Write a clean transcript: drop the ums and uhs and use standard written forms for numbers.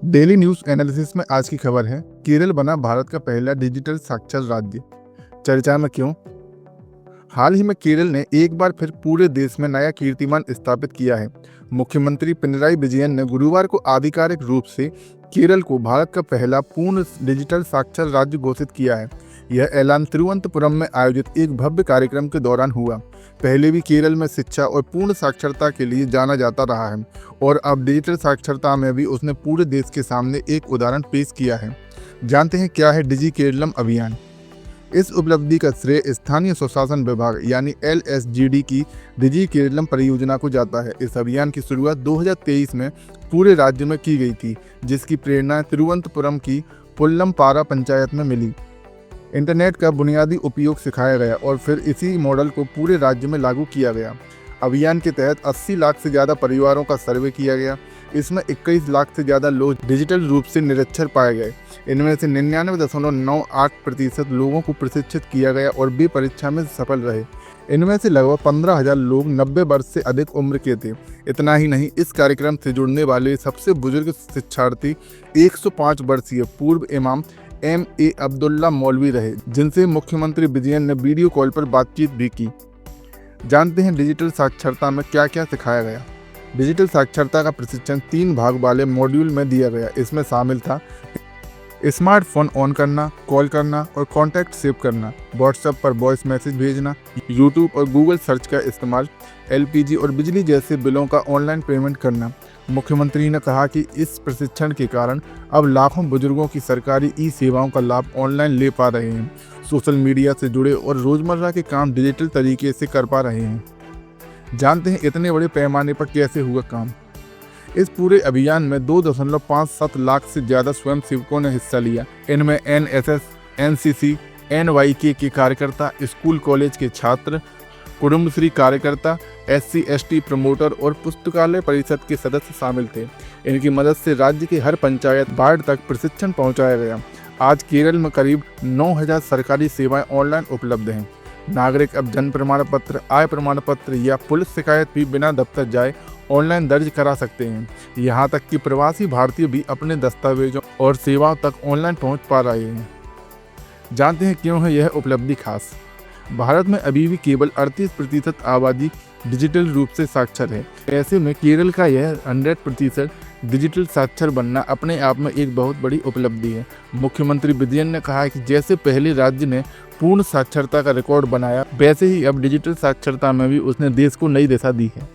Daily news analysis में आज की खबर है, केरल बना भारत का पहला डिजिटल साक्षर राज्य। चर्चा में क्यों? हाल ही में केरल ने एक बार फिर पूरे देश में नया कीर्तिमान स्थापित किया है। मुख्यमंत्री पिनराई विजयन ने गुरुवार को आधिकारिक रूप से केरल को भारत का पहला पूर्ण डिजिटल साक्षर राज्य घोषित किया है। यह ऐलान तिरुवनंतपुरम में आयोजित एक भव्य कार्यक्रम के दौरान हुआ। पहले भी केरल में शिक्षा और पूर्ण साक्षरता के लिए जाना जाता रहा है और अब डिजिटल साक्षरता में भी उसने पूरे देश के सामने एक उदाहरण पेश किया है। जानते हैं क्या है डिजी केरलम अभियान। इस उपलब्धि का श्रेय स्थानीय स्वशासन विभाग यानी LSGD की डिजी केरलम परियोजना को जाता है। इस अभियान की शुरुआत 2023 में पूरे राज्य में की गई थी, जिसकी प्रेरणा तिरुवनंतपुरम की पुल्लमपारा पंचायत में मिली। इंटरनेट का बुनियादी उपयोग सिखाया गया और फिर इसी मॉडल को पूरे राज्य में लागू किया गया। अभियान के तहत 80 लाख से ज़्यादा परिवारों का सर्वे किया गया। इसमें 21 लाख से ज़्यादा लोग डिजिटल रूप से निरक्षर पाए गए। इनमें से 99.98% लोगों को प्रशिक्षित किया गया और वे परीक्षा में सफल रहे। इनमें से लगभग 15,000 लोग 90 वर्ष से अधिक उम्र के थे। इतना ही नहीं, इस कार्यक्रम से जुड़ने वाले सबसे बुजुर्ग शिक्षार्थी 105 वर्षीय पूर्व इमाम MA अब्दुल्ला मौलवी रहे, जिनसे मुख्यमंत्री विजयन ने वीडियो कॉल पर बातचीत भी की। जानते हैं डिजिटल साक्षरता में क्या क्या सिखाया गया। डिजिटल साक्षरता का प्रशिक्षण 3 भाग वाले मॉड्यूल में दिया गया। इसमें शामिल था स्मार्टफोन ऑन करना, कॉल करना और कॉन्टैक्ट सेव करना, व्हाट्सएप पर वॉइस मैसेज भेजना, यूट्यूब और गूगल सर्च का इस्तेमाल, LPG और बिजली जैसे बिलों का ऑनलाइन पेमेंट करना। मुख्यमंत्री ने कहा कि इस प्रशिक्षण के कारण अब लाखों बुजुर्गों की सरकारी सेवाओं का लाभ ऑनलाइन ले पा रहे हैं, सोशल मीडिया से जुड़े और रोजमर्रा के काम डिजिटल तरीके से कर पा रहे हैं। जानते हैं इतने बड़े पैमाने पर कैसे हुआ काम। इस पूरे अभियान में 2.57 लाख से ज़्यादा स्वयंसेवकों ने हिस्सा लिया। इनमें NSS, NCC, NYK के कार्यकर्ता, स्कूल कॉलेज के छात्र, कुटुंबश्री कार्यकर्ता, SC/ST प्रमोटर और पुस्तकालय परिषद के सदस्य शामिल थे। इनकी मदद से राज्य के हर पंचायत वार्ड तक प्रशिक्षण पहुंचाया गया। आज केरल में करीब 9,000 सरकारी सेवाएं ऑनलाइन उपलब्ध हैं। नागरिक अब जन्म प्रमाण पत्र, आय प्रमाण पत्र या पुलिस शिकायत भी बिना दफ्तर जाए ऑनलाइन दर्ज करा सकते हैं। यहाँ तक कि प्रवासी भारतीय भी अपने दस्तावेजों और सेवाओं तक ऑनलाइन पहुँच पा रहे हैं। जानते हैं क्यों है यह उपलब्धि खास। भारत में अभी भी केवल 38% आबादी डिजिटल रूप से साक्षर है। ऐसे में केरल का यह 100% डिजिटल साक्षर बनना अपने आप में एक बहुत बड़ी उपलब्धि है। मुख्यमंत्री विजयन ने कहा कि जैसे पहले राज्य ने पूर्ण साक्षरता का रिकॉर्ड बनाया, वैसे ही अब डिजिटल साक्षरता में भी उसने देश को नई दिशा दी है।